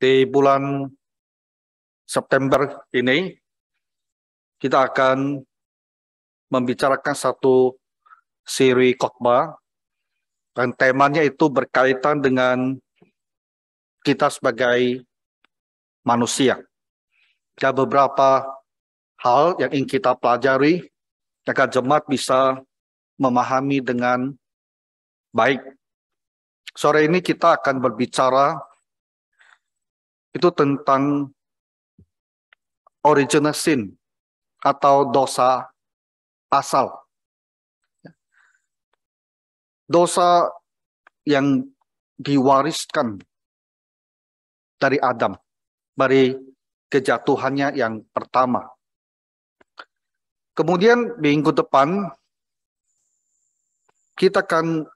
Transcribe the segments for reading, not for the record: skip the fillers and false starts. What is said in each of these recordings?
Di bulan September ini, kita akan membicarakan satu seri khotbah, dan temanya itu berkaitan dengan kita sebagai manusia. Ada beberapa hal yang ingin kita pelajari, agar jemaat bisa memahami dengan baik. Sore ini kita akan berbicara itu tentang original sin atau dosa asal. Dosa yang diwariskan dari Adam, dari kejatuhannya yang pertama. Kemudian minggu depan kita akan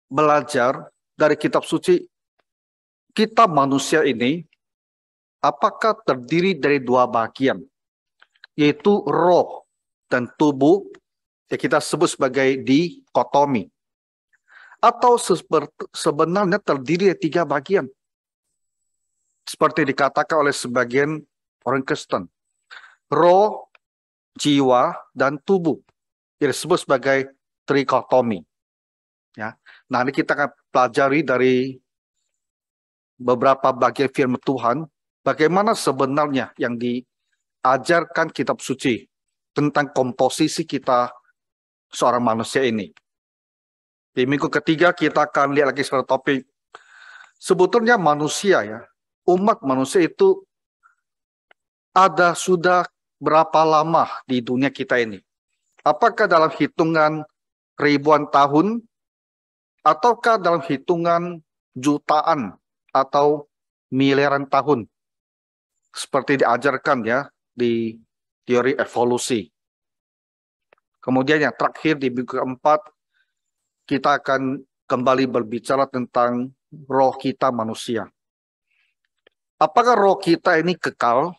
belajar dari kitab suci. Kita manusia ini apakah terdiri dari dua bagian, yaitu roh dan tubuh, yang kita sebut sebagai dikotomi, atau sebenarnya terdiri dari tiga bagian, seperti dikatakan oleh sebagian orang Kristen: roh, jiwa, dan tubuh, yang disebut sebagai trikotomi. Ya, nah ini kita akan pelajari dari beberapa bagian firman Tuhan, bagaimana sebenarnya yang diajarkan kitab suci tentang komposisi kita seorang manusia ini. Di minggu ketiga kita akan lihat lagi satu topik. Sebetulnya manusia, ya, umat manusia itu ada sudah berapa lama di dunia kita ini? Apakah dalam hitungan ribuan tahun, ataukah dalam hitungan jutaan atau miliaran tahun, seperti diajarkan ya di teori evolusi. Kemudian yang terakhir di minggu keempat, kita akan kembali berbicara tentang roh kita manusia. Apakah roh kita ini kekal,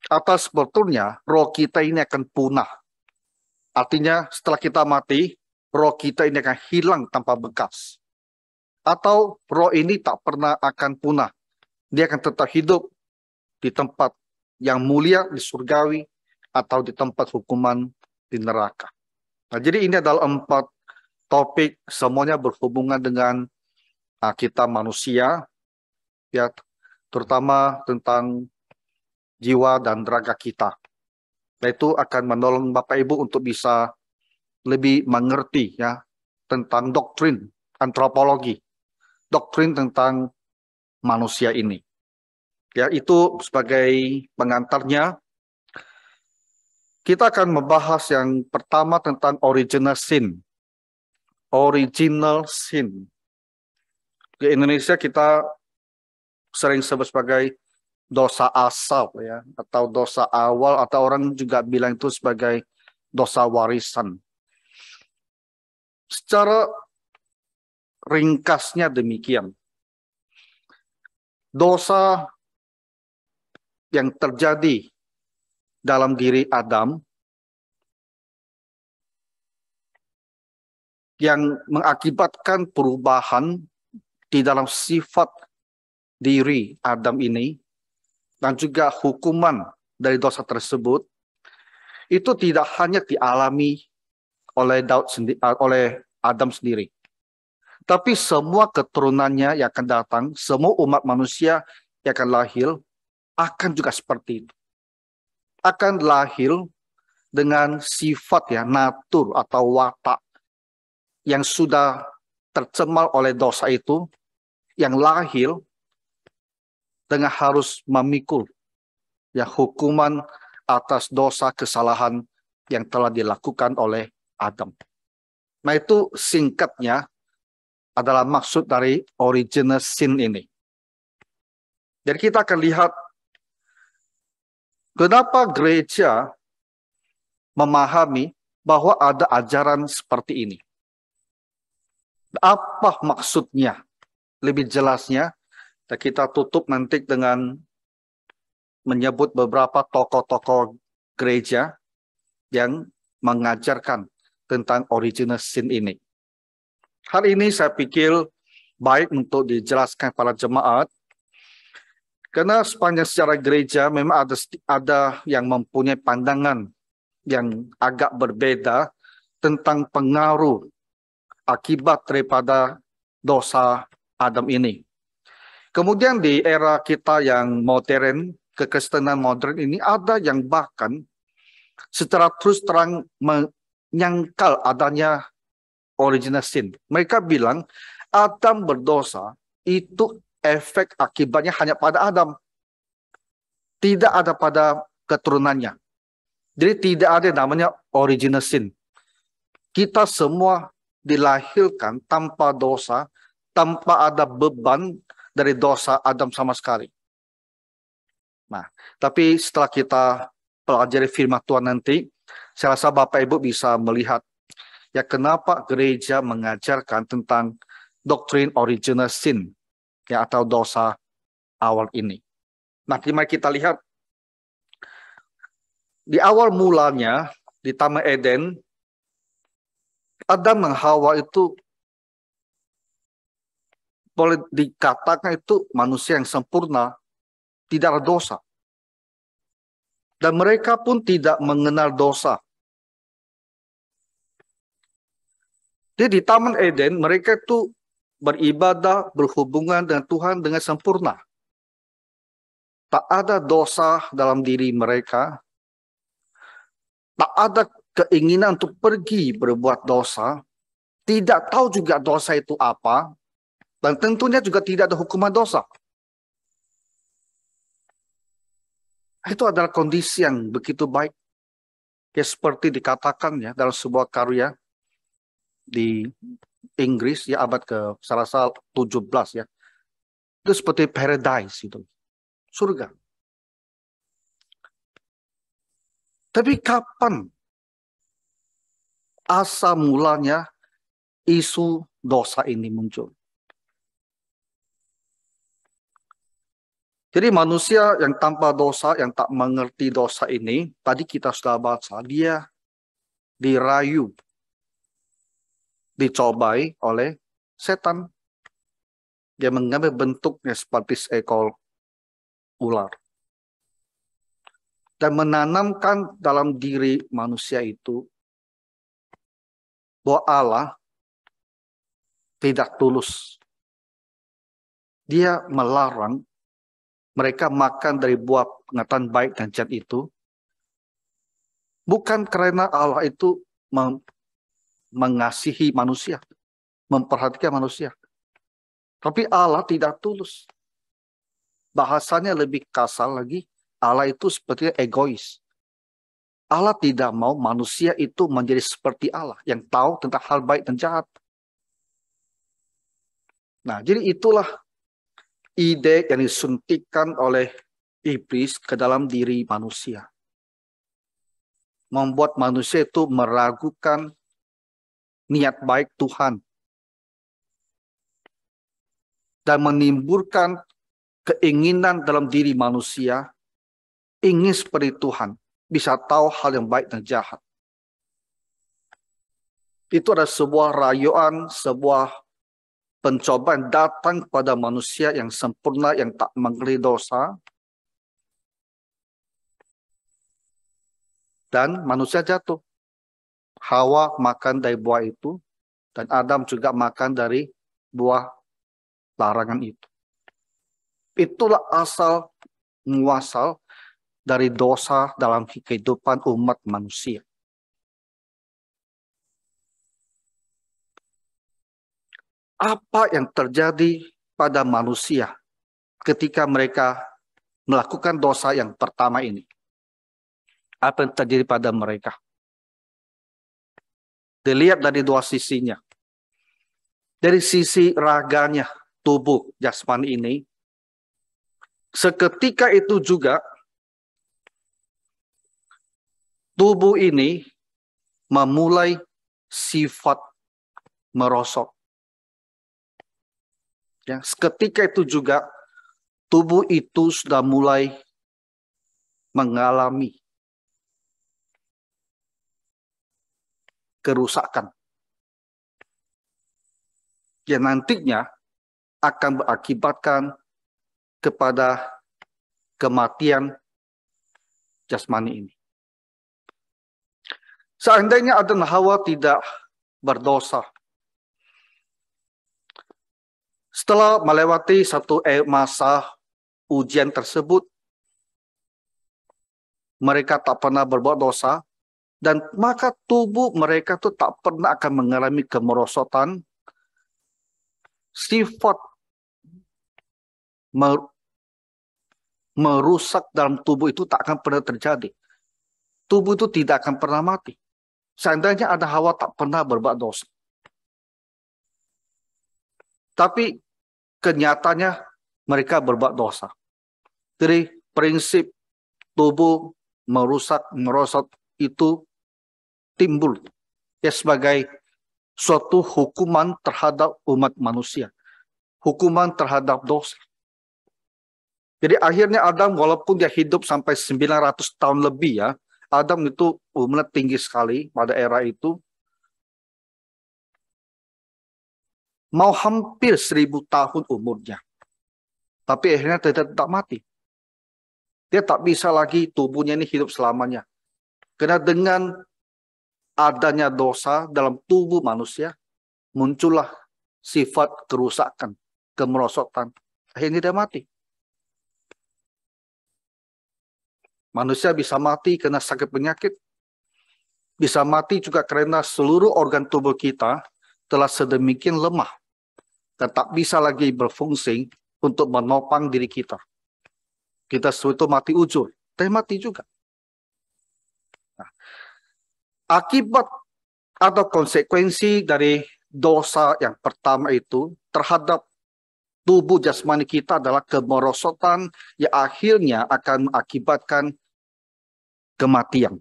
atau sebetulnya roh kita ini akan punah? Artinya setelah kita mati, roh kita ini akan hilang tanpa bekas. Atau roh ini tak pernah akan punah. Dia akan tetap hidup di tempat yang mulia, di surgawi, atau di tempat hukuman di neraka. Nah, jadi ini adalah 4 topik, semuanya berhubungan dengan kita manusia, ya, terutama tentang jiwa dan raga kita. Nah, itu akan menolong Bapak Ibu untuk bisa lebih mengerti ya tentang doktrin antropologi, doktrin tentang manusia ini. Ya, itu sebagai pengantarnya. Kita akan membahas yang pertama tentang original sin. Original sin. Di Indonesia kita sering sebut sebagai dosa asal, ya, atau dosa awal, atau orang juga bilang itu sebagai dosa warisan. Secara ringkasnya demikian. Dosa yang terjadi dalam diri Adam yang mengakibatkan perubahan di dalam sifat diri Adam ini, dan juga hukuman dari dosa tersebut, itu tidak hanya dialami oleh Adam sendiri, tapi semua keturunannya yang akan datang, semua umat manusia yang akan lahir, akan juga seperti itu. Akan lahir dengan sifat, ya, natur atau watak yang sudah tercemar oleh dosa itu, yang lahir dengan harus memikul ya hukuman atas dosa kesalahan yang telah dilakukan oleh Adam. Nah, itu singkatnya adalah maksud dari original sin ini. Jadi kita akan lihat kenapa gereja memahami bahwa ada ajaran seperti ini. Apa maksudnya? Lebih jelasnya, kita tutup nanti dengan menyebut beberapa tokoh-tokoh gereja yang mengajarkan tentang original sin ini. Hal ini saya pikir baik untuk dijelaskan para jemaat, Karena sepanjang sejarah gereja memang ada yang mempunyai pandangan yang agak berbeda tentang pengaruh akibat daripada dosa Adam ini. Kemudian di era kita yang modern, kekristenan modern ini ada yang bahkan secara terus terang menyangkal adanya original sin. Mereka bilang Adam berdosa itu efek akibatnya hanya pada Adam. Tidak ada pada keturunannya. Jadi tidak ada yang namanya original sin. Kita semua dilahirkan tanpa dosa, tanpa ada beban dari dosa Adam sama sekali. Nah, tapi setelah kita pelajari firman Tuhan nanti, saya rasa Bapak Ibu bisa melihat ya kenapa gereja mengajarkan tentang doktrin original sin ya atau dosa awal ini. Nah, mari kita lihat di awal mulanya di Taman Eden, Adam dan Hawa itu boleh dikatakan itu manusia yang sempurna, tidak ada dosa. Dan mereka pun tidak mengenal dosa. Jadi di Taman Eden, mereka itu beribadah, berhubungan dengan Tuhan dengan sempurna. Tak ada dosa dalam diri mereka. Tak ada keinginan untuk pergi berbuat dosa. Tidak tahu juga dosa itu apa. Dan tentunya juga tidak ada hukuman dosa. Itu adalah kondisi yang begitu baik. Ya seperti dikatakan ya dalam sebuah karya di Inggris ya abad ke-17 ya. Itu seperti paradise itu. Surga. Tapi kapan asal mulanya isu dosa ini muncul? Jadi manusia yang tanpa dosa, yang tak mengerti dosa ini, tadi kita sudah baca, dia dirayu, dicobai oleh setan. Dia mengambil bentuknya seperti seekor ular. Dan menanamkan dalam diri manusia itu bahwa Allah tidak tulus. Dia melarang mereka makan dari buah pengetahuan baik dan jahat itu. Bukan karena Allah itu mengasihi manusia, memperhatikan manusia. Tapi Allah tidak tulus. Bahasanya lebih kasar lagi, Allah itu seperti egois. Allah tidak mau manusia itu menjadi seperti Allah, yang tahu tentang hal baik dan jahat. Nah, jadi itulah ide yang disuntikkan oleh iblis ke dalam diri manusia. Membuat manusia itu meragukan niat baik Tuhan. Dan menimbulkan keinginan dalam diri manusia, ingin seperti Tuhan, bisa tahu hal yang baik dan jahat. Itu adalah sebuah rayuan, sebuah pencobaan datang kepada manusia yang sempurna, yang tak mengerti dosa. Dan manusia jatuh. Hawa makan dari buah itu, dan Adam juga makan dari buah larangan itu. Itulah asal muasal dari dosa dalam kehidupan umat manusia. Apa yang terjadi pada manusia ketika mereka melakukan dosa yang pertama ini? Apa yang terjadi pada mereka? Dilihat dari dua sisinya. Dari sisi raganya, tubuh jasmani ini, seketika itu juga tubuh ini memulai sifat merosot. Ya, seketika itu juga tubuh itu sudah mulai mengalami kerusakan yang nantinya akan berakibatkan kepada kematian jasmani ini. Seandainya Adam dan Hawa tidak berdosa, setelah melewati satu masa ujian tersebut, mereka tak pernah berbuat dosa, dan maka tubuh mereka itu tak pernah akan mengalami kemerosotan, sifat merusak dalam tubuh itu tak akan pernah terjadi. Tubuh itu tidak akan pernah mati. Seandainya ada Hawa tak pernah berbuat dosa. Tapi kenyataannya mereka berbuat dosa. Jadi prinsip tubuh merusak, merosot itu timbul ya sebagai suatu hukuman terhadap umat manusia. Hukuman terhadap dosa. Jadi akhirnya Adam walaupun dia hidup sampai 900 tahun lebih ya, Adam itu umurnya tinggi sekali pada era itu. Mau hampir 1000 tahun umurnya. Tapi akhirnya tidak mati. Dia tak bisa lagi tubuhnya ini hidup selamanya. Karena dengan adanya dosa dalam tubuh manusia, muncullah sifat kerusakan, kemerosotan. Akhirnya dia mati. Manusia bisa mati karena sakit penyakit. Bisa mati juga karena seluruh organ tubuh kita telah sedemikian lemah dan tak bisa lagi berfungsi untuk menopang diri kita. Kita itu mati ujur, tapi mati juga. Nah, akibat atau konsekuensi dari dosa yang pertama itu terhadap tubuh jasmani kita adalah kemerosotan yang akhirnya akan mengakibatkan kematian.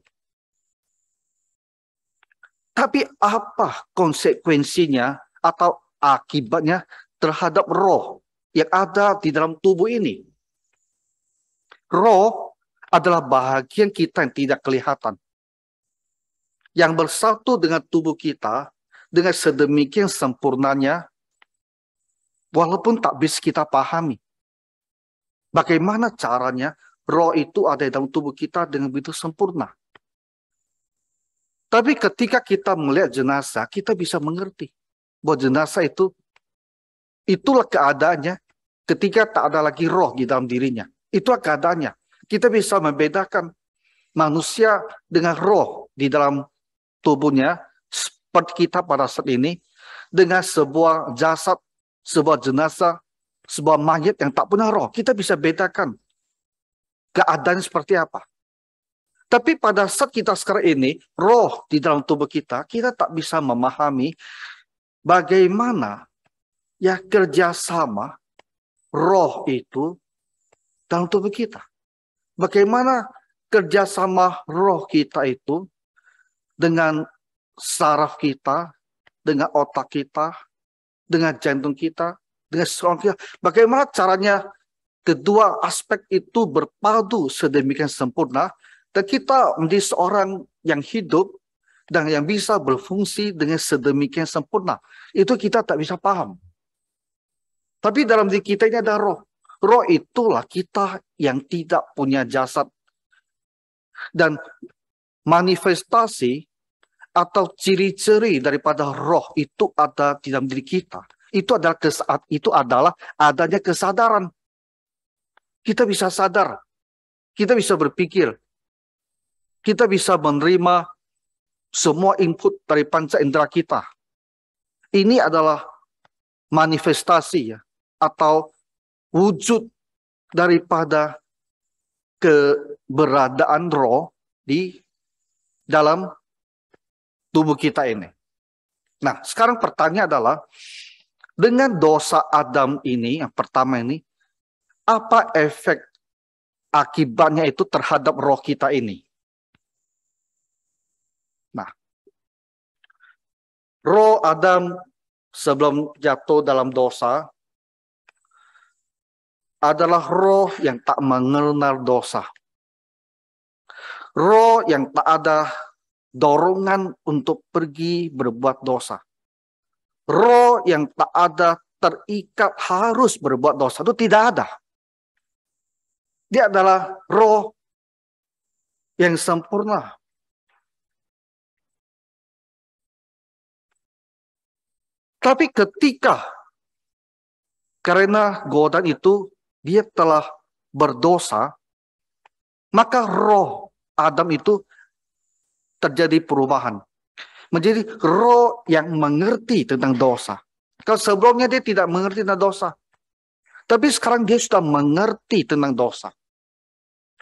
Tapi apa konsekuensinya atau akibatnya terhadap roh yang ada di dalam tubuh ini? Roh adalah bahagian kita yang tidak kelihatan, yang bersatu dengan tubuh kita dengan sedemikian sempurnanya, walaupun tak bisa kita pahami. Bagaimana caranya roh itu ada di dalam tubuh kita dengan begitu sempurna. Tapi ketika kita melihat jenazah, kita bisa mengerti bahwa jenazah itu, itulah keadaannya ketika tak ada lagi roh di dalam dirinya. Itulah keadaannya. Kita bisa membedakan manusia dengan roh di dalam tubuhnya, seperti kita pada saat ini, dengan sebuah jasad, sebuah jenazah, sebuah mayat yang tak punya roh. Kita bisa bedakan keadaan seperti apa. Tapi pada saat kita sekarang ini, roh di dalam tubuh kita, kita tak bisa memahami bagaimana ya kerjasama roh itu dalam tubuh kita. Bagaimana kerjasama roh kita itu dengan saraf kita, dengan otak kita, dengan jantung kita, dengan seluruh kita. Bagaimana caranya kedua aspek itu berpadu sedemikian sempurna, dan kita menjadi seorang yang hidup dan yang bisa berfungsi dengan sedemikian sempurna. Itu kita tak bisa paham. Tapi dalam diri kita ini ada roh. Roh itulah kita yang tidak punya jasad. Dan manifestasi atau ciri-ciri daripada roh itu ada di dalam diri kita. Itu adalah adanya kesadaran. Kita bisa sadar. Kita bisa berpikir. Kita bisa menerima semua input dari panca indera kita. Ini adalah manifestasi ya, atau wujud daripada keberadaan roh di dalam tubuh kita ini. Nah, sekarang pertanyaan adalah, dengan dosa Adam ini, yang pertama ini, apa efek akibatnya itu terhadap roh kita ini? Nah, roh Adam sebelum jatuh dalam dosa adalah roh yang tak mengenal dosa. Roh yang tak ada dorongan untuk pergi berbuat dosa. Roh yang tak ada terikat harus berbuat dosa. Itu tidak ada. Dia adalah roh yang sempurna. Tapi ketika karena godaan itu dia telah berdosa, maka roh Adam itu terjadi perubahan. Menjadi roh yang mengerti tentang dosa. Kalau sebelumnya dia tidak mengerti tentang dosa. Tapi sekarang dia sudah mengerti tentang dosa.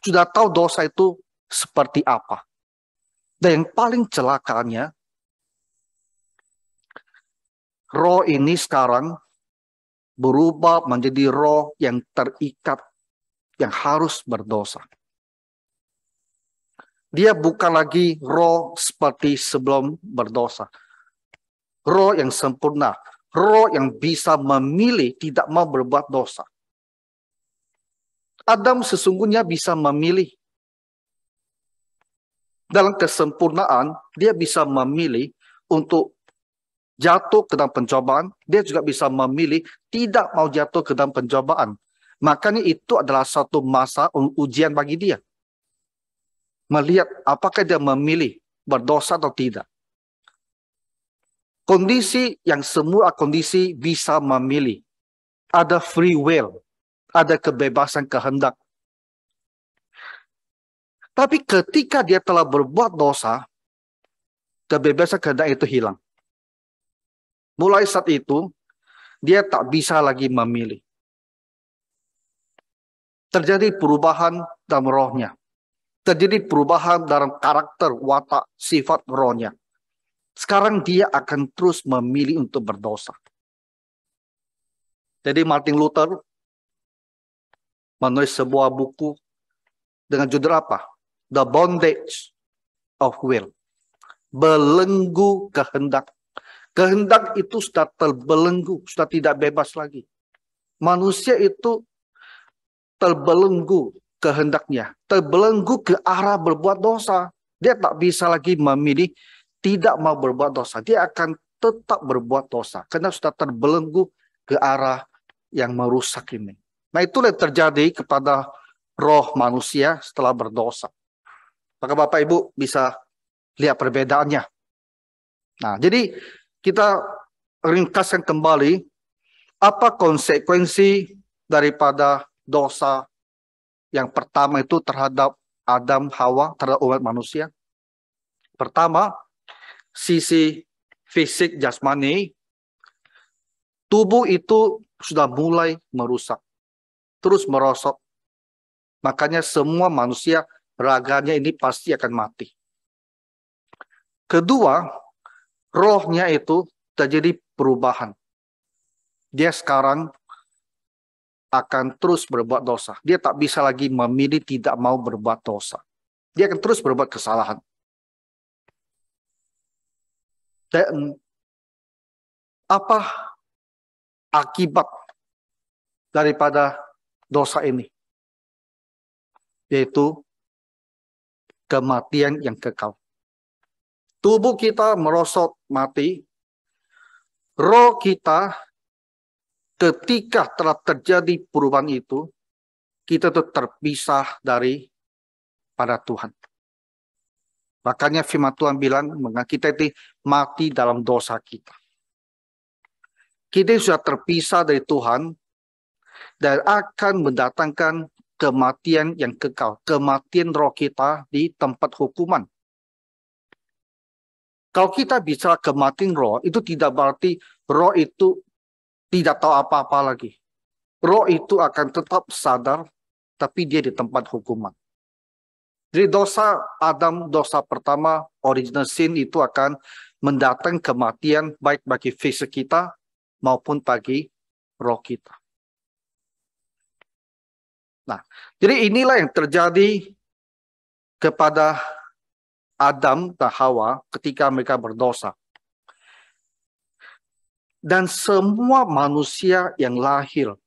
Sudah tahu dosa itu seperti apa. Dan yang paling celakanya, roh ini sekarang berubah menjadi roh yang terikat, yang harus berdosa. Dia bukan lagi roh seperti sebelum berdosa. Roh yang sempurna. Roh yang bisa memilih tidak mau berbuat dosa. Adam sesungguhnya bisa memilih. Dalam kesempurnaan, dia bisa memilih untuk jatuh ke dalam pencobaan. Dia juga bisa memilih tidak mau jatuh ke dalam pencobaan. Makanya itu adalah satu masa ujian bagi dia. Melihat apakah dia memilih berdosa atau tidak. Kondisi yang semua kondisi bisa memilih. Ada free will. Ada kebebasan kehendak. Tapi ketika dia telah berbuat dosa, kebebasan kehendak itu hilang. Mulai saat itu, dia tak bisa lagi memilih. Terjadi perubahan dalam rohnya. Terjadi perubahan dalam karakter, watak, sifat rohnya. Sekarang dia akan terus memilih untuk berdosa. Jadi Martin Luther menulis sebuah buku dengan judul apa? The Bondage of Will. Belenggu kehendak. Kehendak itu sudah terbelenggu, sudah tidak bebas lagi. Manusia itu terbelenggu kehendaknya, terbelenggu ke arah berbuat dosa. Dia tak bisa lagi memilih tidak mau berbuat dosa. Dia akan tetap berbuat dosa karena sudah terbelenggu ke arah yang merusak ini. Nah, itulah yang terjadi kepada roh manusia setelah berdosa. Maka Bapak Ibu bisa lihat perbedaannya. Nah, jadi kita ringkaskan kembali apa konsekuensi daripada dosa yang pertama itu terhadap Adam, Hawa, terhadap umat manusia. Pertama, sisi fisik jasmani, tubuh itu sudah mulai merusak, terus merosot. Makanya semua manusia raganya ini pasti akan mati. Kedua, rohnya itu terjadi perubahan. Dia sekarang akan terus berbuat dosa. Dia tak bisa lagi memilih tidak mau berbuat dosa. Dia akan terus berbuat kesalahan. Dan apa akibat daripada dosa ini? Yaitu kematian yang kekal. Tubuh kita merosot mati. Roh kita ketika telah terjadi perubahan itu, kita tuh terpisah dari pada Tuhan. Makanya firman Tuhan bilang, kita itu mati dalam dosa kita. Kita sudah terpisah dari Tuhan dan akan mendatangkan kematian yang kekal. Kematian roh kita di tempat hukuman. Kalau kita bicara kematian roh, itu tidak berarti roh itu tidak tahu apa-apa lagi. Roh itu akan tetap sadar, tapi dia di tempat hukuman. Jadi dosa Adam, dosa pertama, original sin itu akan mendatangkan kematian baik bagi fisik kita maupun bagi roh kita. Nah, jadi inilah yang terjadi kepada Adam dan Hawa ketika mereka berdosa. Dan semua manusia yang lahir,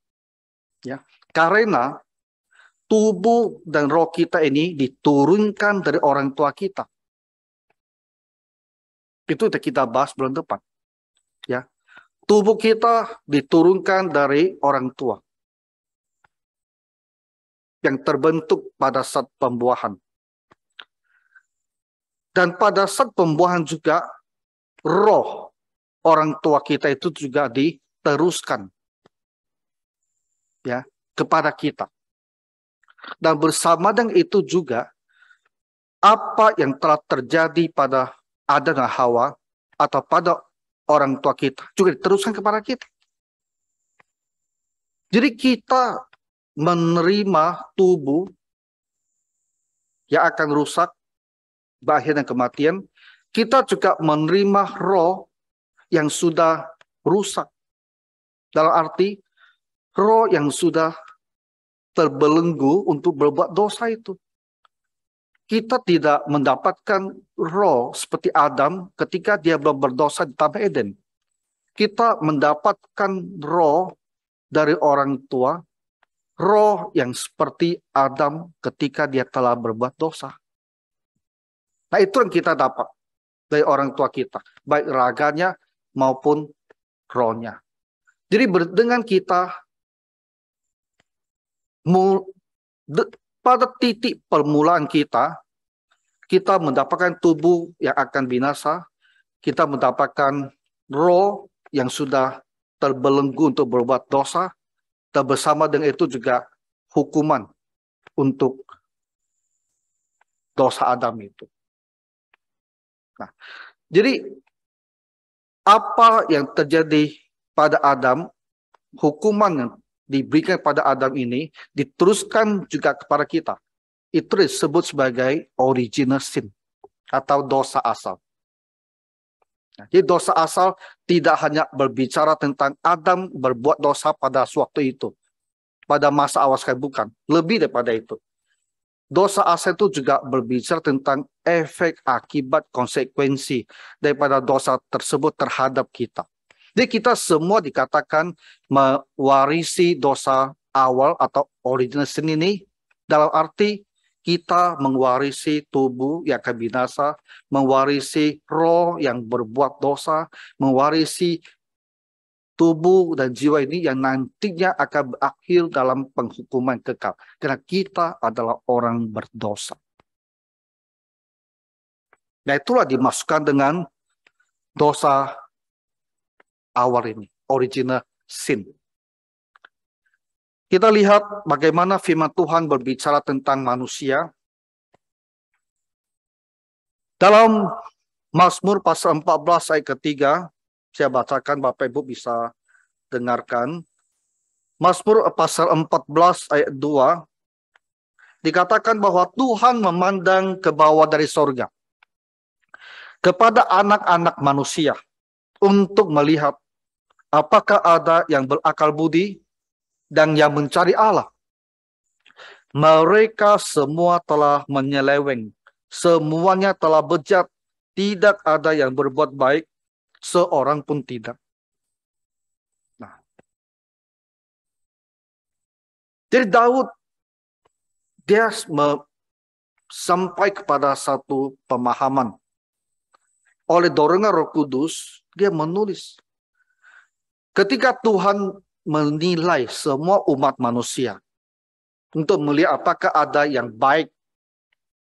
ya, karena tubuh dan roh kita ini diturunkan dari orang tua kita. Itu kita bahas bulan depan. Ya, tubuh kita diturunkan dari orang tua. yang terbentuk pada saat pembuahan. Dan pada saat pembuahan juga, roh orang tua kita itu juga diteruskan ya kepada kita. Dan bersama dengan itu juga, apa yang telah terjadi pada Adam dan Hawa atau pada orang tua kita juga diteruskan kepada kita. Jadi kita menerima tubuh yang akan rusak, berakhir dengan kematian. Kita juga menerima roh yang sudah rusak. Dalam arti, roh yang sudah terbelenggu untuk berbuat dosa itu. Kita tidak mendapatkan roh seperti Adam ketika dia belum berdosa di Taman Eden. Kita mendapatkan roh dari orang tua, roh yang seperti Adam ketika dia telah berbuat dosa. Nah, itu yang kita dapat dari orang tua kita, baik raganya maupun rohnya. Jadi dengan kita pada titik permulaan kita mendapatkan tubuh yang akan binasa, kita mendapatkan roh yang sudah terbelenggu untuk berbuat dosa, dan bersama dengan itu juga hukuman untuk dosa Adam itu. Nah, jadi apa yang terjadi pada Adam, hukuman yang diberikan pada Adam ini diteruskan juga kepada kita. Itu disebut sebagai original sin atau dosa asal. Jadi dosa asal tidak hanya berbicara tentang Adam berbuat dosa pada waktu itu, pada masa awal sekali, bukan. Lebih daripada itu. Dosa asal itu juga berbicara tentang efek, akibat, konsekuensi daripada dosa tersebut terhadap kita. Jadi kita semua dikatakan mewarisi dosa awal atau original sin ini dalam arti kita mewarisi tubuh yang akan binasa, mewarisi roh yang berbuat dosa, mewarisi tubuh dan jiwa ini yang nantinya akan berakhir dalam penghukuman kekal. Karena kita adalah orang berdosa. Nah, itulah dimasukkan dengan dosa awal ini, original sin. Kita lihat bagaimana firman Tuhan berbicara tentang manusia. Dalam Mazmur pasal 14 ayat ketiga, saya bacakan, Bapak Ibu bisa dengarkan. Mazmur pasal 14 ayat 2, dikatakan bahwa Tuhan memandang ke bawah dari sorga kepada anak-anak manusia untuk melihat apakah ada yang berakal budi dan yang mencari Allah. Mereka semua telah menyeleweng, semuanya telah bejat, tidak ada yang berbuat baik, seorang pun tidak. Nah, jadi Daud, dia sampai kepada satu pemahaman. Oleh dorongan Roh Kudus, dia menulis. Ketika Tuhan menilai semua umat manusia untuk melihat apakah ada yang baik,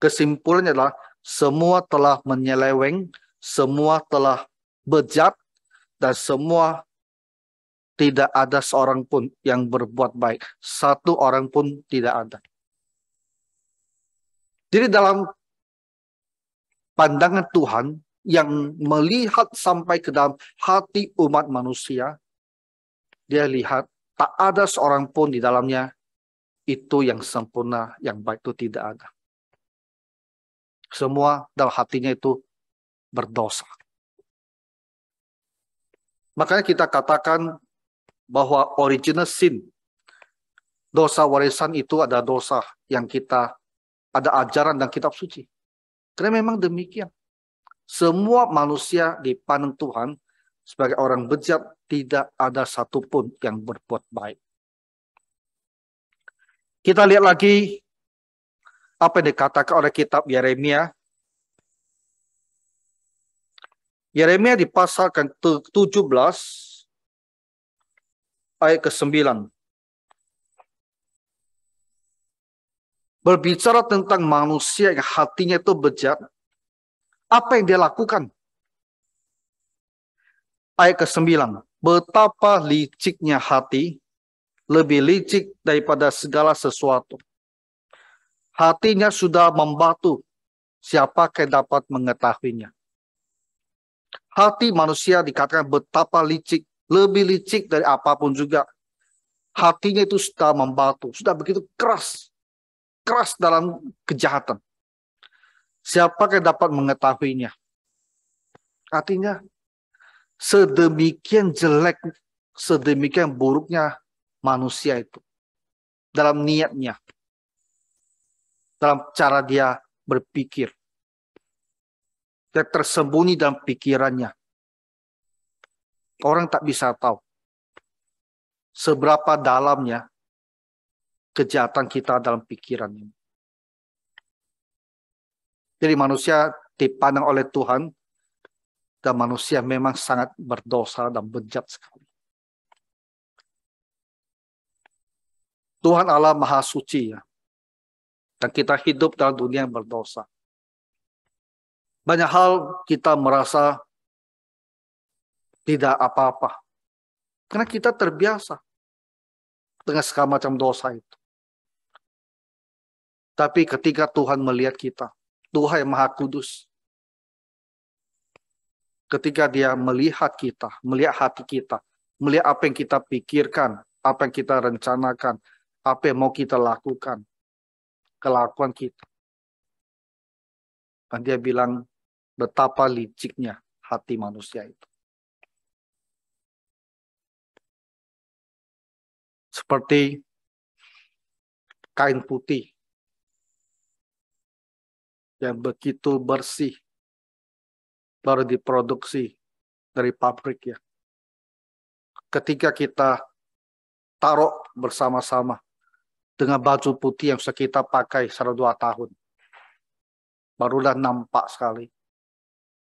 kesimpulannya adalah semua telah menyeleweng, semua telah bejat, dan semua tidak ada seorang pun yang berbuat baik. Satu orang pun tidak ada. Jadi dalam pandangan Tuhan yang melihat sampai ke dalam hati umat manusia, dia lihat tak ada seorang pun di dalamnya itu yang sempurna, yang baik itu tidak ada. Semua dalam hatinya itu berdosa. Makanya kita katakan bahwa original sin, dosa warisan itu ada dosa yang kita, ada ajaran dan kitab suci. Karena memang demikian. Semua manusia dipandang Tuhan sebagai orang bejat, tidak ada satupun yang berbuat baik. Kita lihat lagi apa yang dikatakan oleh kitab Yeremia. Yeremia di pasal 17 ayat ke-9. berbicara tentang manusia yang hatinya itu bejat, apa yang dia lakukan? Ayat ke-9, betapa liciknya hati, lebih licik daripada segala sesuatu. Hatinya sudah membatu, siapa yang dapat mengetahuinya? Hati manusia dikatakan betapa licik, lebih licik dari apapun juga. Hatinya itu sudah membatu, sudah begitu keras. Keras dalam kejahatan. Siapa yang dapat mengetahuinya? Artinya, sedemikian jelek, sedemikian buruknya manusia itu. Dalam niatnya. Dalam cara dia berpikir. Dia tersembunyi dalam pikirannya. Orang tak bisa tahu seberapa dalamnya kejahatan kita dalam pikiran ini. Jadi manusia dipandang oleh Tuhan, dan manusia memang sangat berdosa dan bejat sekali. Tuhan Allah Maha Suci ya. Dan kita hidup dalam dunia yang berdosa. Banyak hal kita merasa tidak apa-apa. Karena kita terbiasa dengan segala macam dosa itu. Tapi ketika Tuhan melihat kita, Tuhan yang Maha Kudus, ketika dia melihat kita, melihat hati kita, melihat apa yang kita pikirkan, apa yang kita rencanakan, apa yang mau kita lakukan, kelakuan kita. Dan dia bilang, betapa liciknya hati manusia itu. Seperti kain putih yang begitu bersih, baru diproduksi dari pabrik ya. Ketika kita taruh bersama-sama dengan baju putih yang sudah kita pakai 1-2 tahun, barulah nampak sekali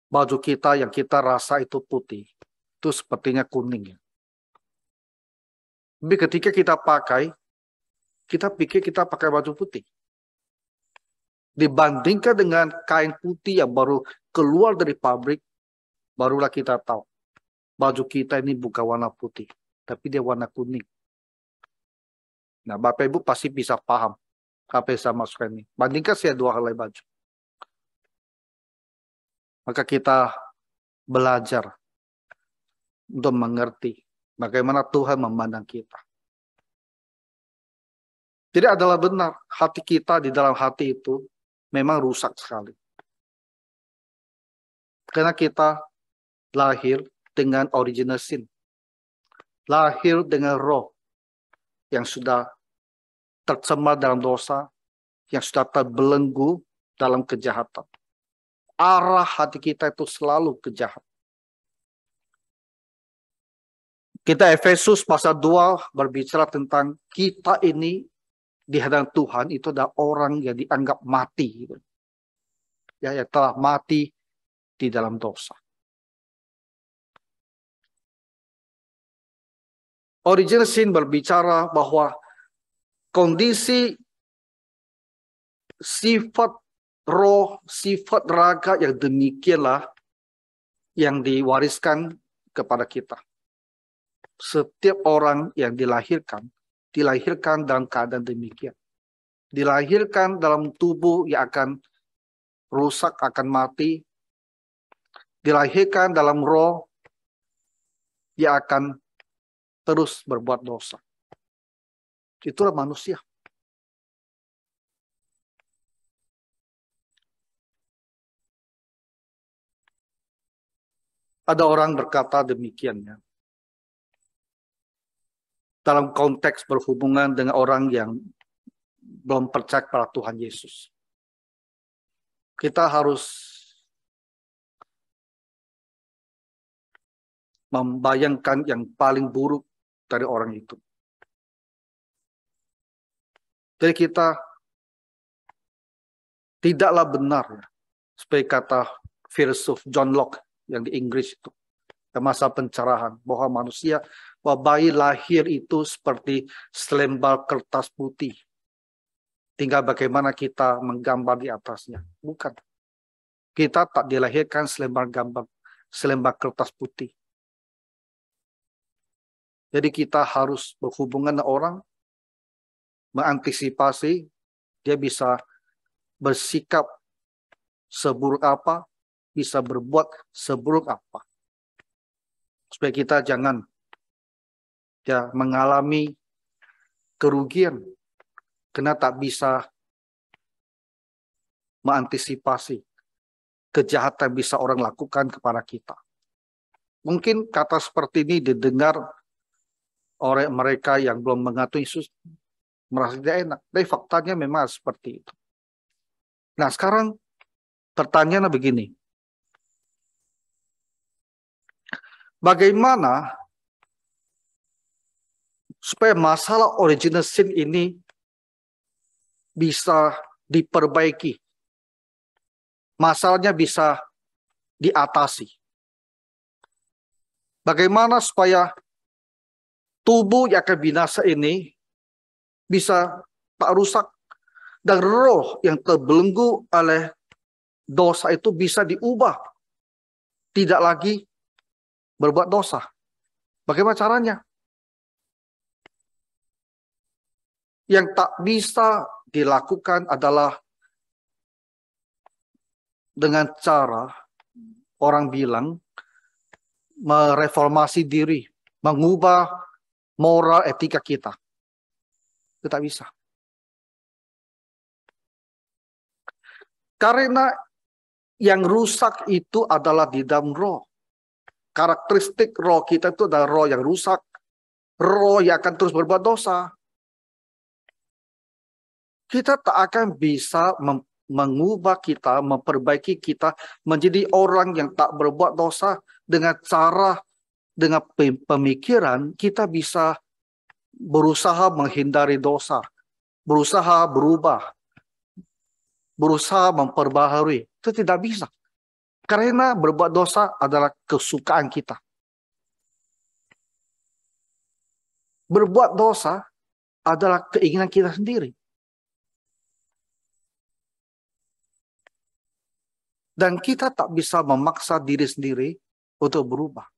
baju kita yang kita rasa itu putih, itu sepertinya kuning ya. Tapi ketika kita pakai, kita pikir kita pakai baju putih. Dibandingkan dengan kain putih yang baru keluar dari pabrik, barulah kita tahu baju kita ini bukan warna putih, tapi dia warna kuning. Nah, Bapak Ibu pasti bisa paham apa yang saya maksudkan ini. Bandingkan saya 2 helai baju. Maka kita belajar untuk mengerti bagaimana Tuhan memandang kita. Jadi adalah benar, hati kita di dalam hati itu memang rusak sekali. Karena kita lahir dengan original sin. Lahir dengan roh yang sudah tercemar dalam dosa, yang sudah terbelenggu dalam kejahatan. Arah hati kita itu selalu kejahat. Kita Efesus pasal 2 berbicara tentang kita ini di hadapan Tuhan itu adalah orang yang dianggap mati. Ya, yang telah mati di dalam dosa. Original sin berbicara bahwa kondisi sifat roh, sifat raga yang demikianlah yang diwariskan kepada kita. Setiap orang yang dilahirkan dalam keadaan demikian. Dilahirkan dalam tubuh yang akan rusak, akan mati. Dilahirkan dalam roh yang akan terus berbuat dosa. Itulah manusia. Ada orang berkata demikian ya. Dalam konteks berhubungan dengan orang yang belum percaya pada Tuhan Yesus. Kita harus membayangkan yang paling buruk dari orang itu. Jadi kita tidaklah benar ya, seperti kata filsuf John Locke yang di Inggris itu, masa pencerahan, bahwa manusia, bahwa bayi lahir itu seperti selembar kertas putih Tinggal bagaimana kita menggambar di atasnya. Bukan. Kita tak dilahirkan selembar gambar, selembar kertas putih. Jadi kita harus berhubungan dengan orang, mengantisipasi, dia bisa bersikap seburuk apa, bisa berbuat seburuk apa. Supaya kita jangan mengalami kerugian, karena tak bisa mengantisipasi kejahatan bisa orang lakukan kepada kita. Mungkin kata seperti ini didengar oleh mereka yang belum mengetahui Yesus, merasa tidak enak. Tapi faktanya memang seperti itu. Nah, sekarang pertanyaannya begini. Bagaimana supaya masalah original sin ini bisa diperbaiki? Masalahnya bisa diatasi. Bagaimana supaya tubuh yang akan binasa ini bisa tak rusak, dan roh yang terbelenggu oleh dosa itu bisa diubah, tidak lagi berbuat dosa. Bagaimana caranya? Yang tak bisa dilakukan adalah dengan cara orang bilang mereformasi diri, mengubah moral etika kita. Itu tak bisa. Karena yang rusak itu adalah di dalam roh. Karakteristik roh kita itu adalah roh yang rusak. Roh yang akan terus berbuat dosa. Kita tak akan bisa mengubah kita, memperbaiki kita menjadi orang yang tak berbuat dosa dengan cara, dengan pemikiran kita bisa berusaha menghindari dosa, berusaha berubah, berusaha memperbaharui. Itu tidak bisa. Karena berbuat dosa adalah kesukaan kita. Berbuat dosa adalah keinginan kita sendiri. Dan kita tak bisa memaksa diri sendiri untuk berubah.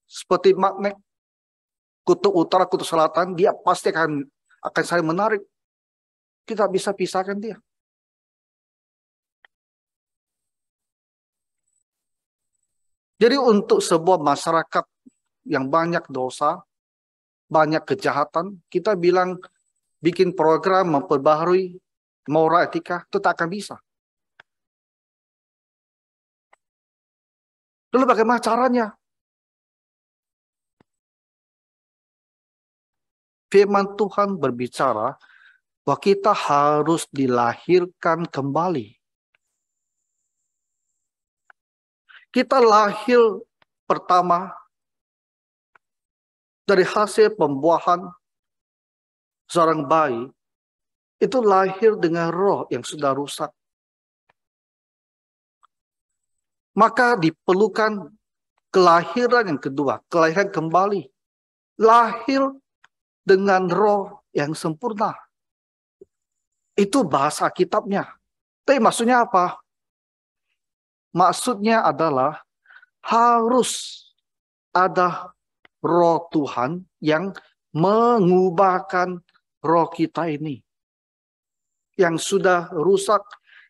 Seperti magnet, kutub utara, kutub selatan, dia pasti akan saling menarik. Kita bisa pisahkan dia. Jadi untuk sebuah masyarakat yang banyak dosa, banyak kejahatan, kita bilang bikin program memperbaharui moral etika, itu tak akan bisa. Lalu bagaimana caranya? Firman Tuhan berbicara bahwa kita harus dilahirkan kembali. Kita lahir pertama dari hasil pembuahan seorang bayi, itu lahir dengan roh yang sudah rusak. Maka diperlukan kelahiran yang kedua, kelahiran kembali. Lahir dengan roh yang sempurna. Itu bahasa kitabnya. Tapi maksudnya apa? Maksudnya adalah harus ada roh Tuhan yang mengubahkan roh kita ini. Yang sudah rusak,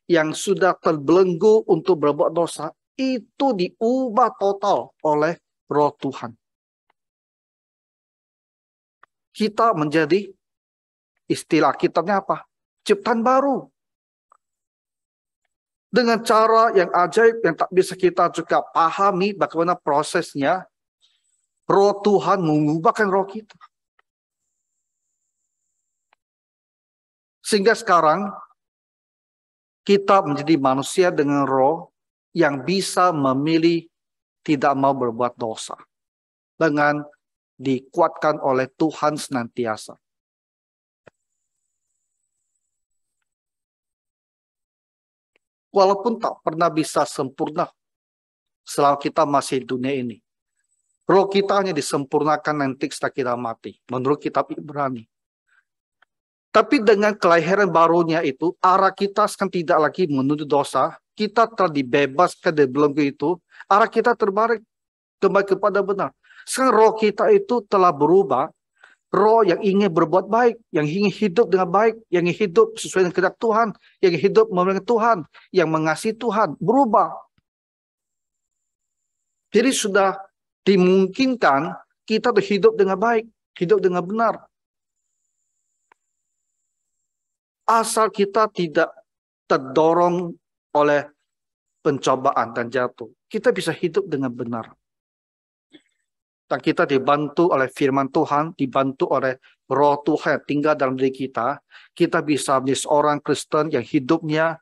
yang sudah terbelenggu untuk berbuat dosa, itu diubah total oleh roh Tuhan. Kita menjadi, istilah kitabnya apa? Ciptaan baru. Dengan cara yang ajaib yang tak bisa kita juga pahami bagaimana prosesnya, roh Tuhan mengubahkan roh kita. Sehingga sekarang kita menjadi manusia dengan roh yang bisa memilih tidak mau berbuat dosa. Dengan dikuatkan oleh Tuhan senantiasa. Walaupun tak pernah bisa sempurna selama kita masih di dunia ini. Roh kita hanya disempurnakan nanti setelah kita mati. Menurut kitab Ibrani. Tapi dengan kelahiran barunya itu, arah kita sekarang tidak lagi menuju dosa. Kita telah dibebaskan dari belenggu itu. Arah kita terbalik kembali kepada benar. Sekarang roh kita itu telah berubah. Roh yang ingin berbuat baik, yang ingin hidup dengan baik, yang ingin hidup sesuai dengan kehendak Tuhan, yang ingin hidup memuliakan Tuhan, yang mengasihi Tuhan, berubah. Jadi sudah dimungkinkan kita tuh hidup dengan baik, hidup dengan benar. Asal kita tidak terdorong oleh pencobaan dan jatuh. Kita bisa hidup dengan benar. Dan kita dibantu oleh firman Tuhan, dibantu oleh roh Tuhan yang tinggal dalam diri kita. Kita bisa menjadi seorang Kristen yang hidupnya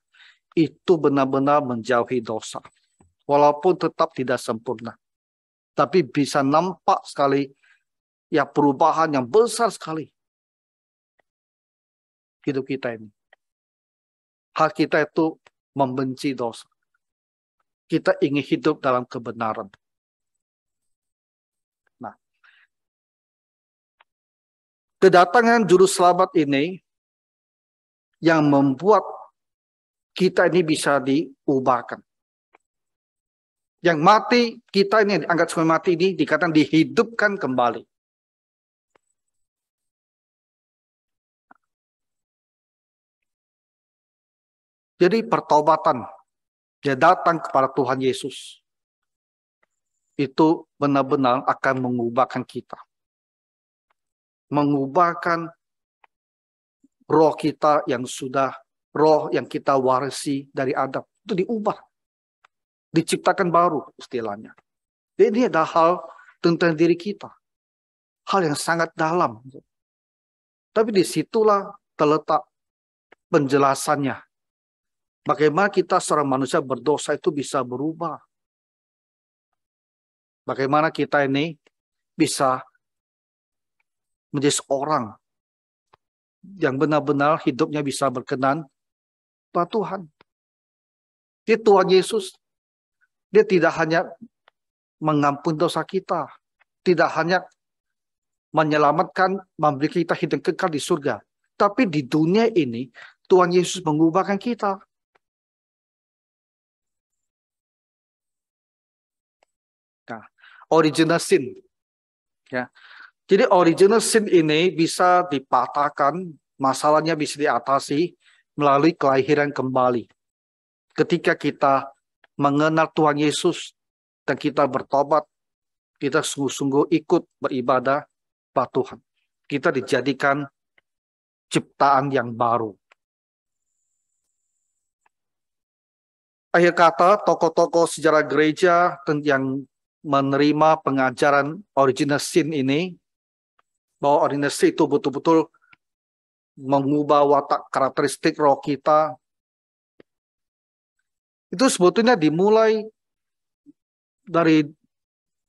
itu benar-benar menjauhi dosa. Walaupun tetap tidak sempurna. Tapi bisa nampak sekali ya perubahan yang besar sekali. Hidup kita ini. Hak kita itu membenci dosa. Kita ingin hidup dalam kebenaran. Nah, kedatangan juru selamat ini yang membuat kita ini bisa diubahkan. Yang mati, kita ini dianggap sebagai mati ini dikatakan dihidupkan kembali. Jadi pertobatan, dia datang kepada Tuhan Yesus. Itu benar-benar akan mengubahkan kita. Mengubahkan roh kita yang sudah, roh yang kita warisi dari Adam. Itu diubah. Diciptakan baru istilahnya. Jadi ini adalah hal tentang diri kita. Hal yang sangat dalam. Tapi disitulah terletak penjelasannya. Bagaimana kita seorang manusia berdosa itu bisa berubah. Bagaimana kita ini bisa menjadi seorang yang benar-benar hidupnya bisa berkenan pada Tuhan. Dia Tuhan Yesus. Dia tidak hanya mengampuni dosa kita. Tidak hanya menyelamatkan, memberi kita hidup kekal di surga. Tapi di dunia ini, Tuhan Yesus mengubahkan kita. Nah, original sin. Ya. Jadi original sin ini bisa dipatahkan, masalahnya bisa diatasi melalui kelahiran kembali. Ketika kita mengenal Tuhan Yesus dan kita bertobat, kita sungguh-sungguh ikut beribadah pada Tuhan. Kita dijadikan ciptaan yang baru. Akhir kata, tokoh-tokoh sejarah gereja yang menerima pengajaran original sin ini, bahwa original sin itu betul-betul mengubah watak karakteristik roh kita, itu sebetulnya dimulai dari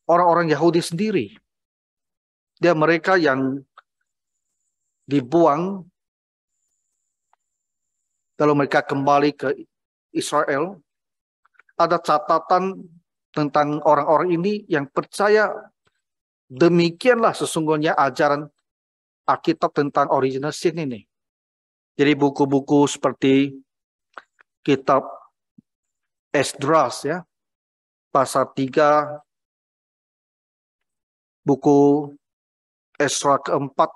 orang-orang Yahudi sendiri. Dia mereka yang dibuang, kalau mereka kembali ke Israel, ada catatan tentang orang-orang ini yang percaya demikianlah sesungguhnya ajaran Alkitab tentang original sin ini. Jadi buku-buku seperti kitab Esdras ya, pasal 3, buku Esra keempat,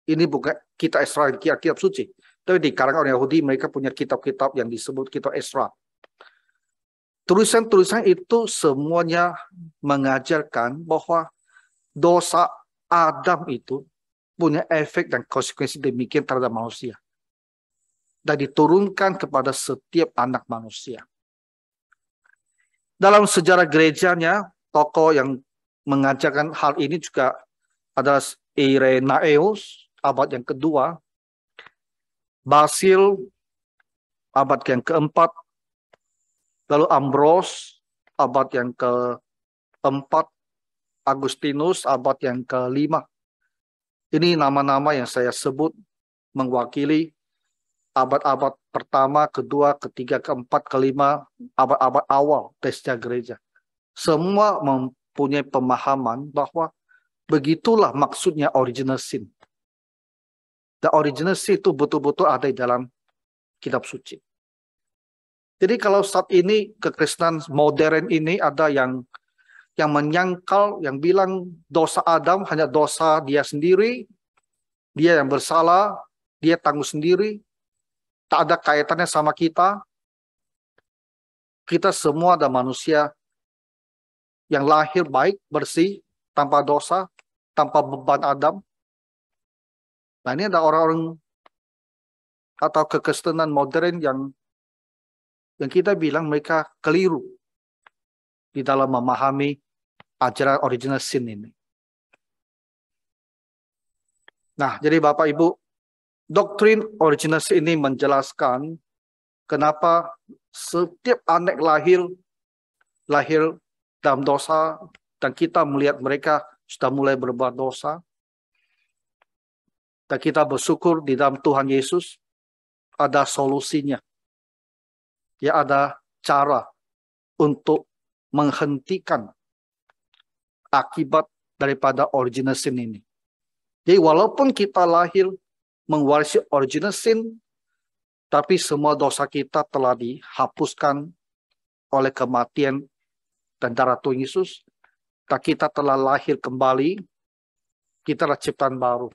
ini bukan kitab Esra, kitab suci. Tapi di kalangan orang Yahudi mereka punya kitab-kitab yang disebut kitab Esra. Tulisan-tulisan itu semuanya mengajarkan bahwa dosa Adam itu punya efek dan konsekuensi demikian terhadap manusia. Dan diturunkan kepada setiap anak manusia. Dalam sejarah gerejanya, tokoh yang mengajarkan hal ini juga adalah Irenaeus, abad yang kedua, Basil, abad yang keempat, lalu Ambros, abad yang keempat, Agustinus, abad yang kelima. Ini nama-nama yang saya sebut mewakili abad-abad pertama, kedua, ketiga, keempat, kelima, abad-abad awal dari sejarah gereja. Semua mempunyai pemahaman bahwa begitulah maksudnya original sin. The original sin itu betul-betul ada di dalam kitab suci. Jadi kalau saat ini kekristenan modern ini ada yang menyangkal, yang bilang dosa Adam hanya dosa dia sendiri, dia yang bersalah, dia tanggung sendiri, tak ada kaitannya sama kita. Kita semua ada manusia yang lahir baik, bersih, tanpa dosa, tanpa beban Adam. Nah, ini ada orang-orang atau kekristenan modern yang kita bilang mereka keliru di dalam memahami ajaran original sin ini. Nah, jadi Bapak Ibu, doktrin original sin ini menjelaskan kenapa setiap anak lahir dalam dosa, dan kita melihat mereka sudah mulai berbuat dosa. Dan kita bersyukur di dalam Tuhan Yesus ada solusinya. Ya, ada cara untuk menghentikan akibat daripada original sin ini. Jadi walaupun kita lahir mewarisi original sin, tapi semua dosa kita telah dihapuskan oleh kematian dan darah Tuhan Yesus. Dan kita telah lahir kembali, kita adalah ciptaan baru.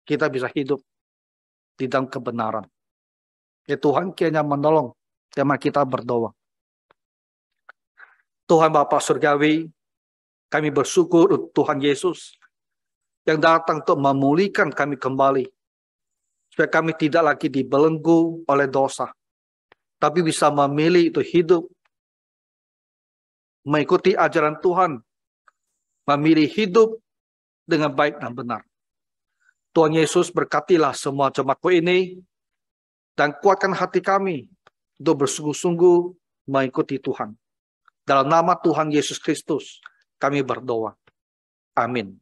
Kita bisa hidup di dalam kebenaran. Ya Tuhan kiranya menolong. Tema kita berdoa. Tuhan Bapa Surgawi, kami bersyukur untuk Tuhan Yesus yang datang untuk memulihkan kami kembali. Supaya kami tidak lagi dibelenggu oleh dosa. Tapi bisa memilih itu hidup. Mengikuti ajaran Tuhan. Memilih hidup dengan baik dan benar. Tuhan Yesus berkatilah semua jemaatku ini. Dan kuatkan hati kami untuk bersungguh-sungguh mengikuti Tuhan. Dalam nama Tuhan Yesus Kristus kami berdoa. Amin.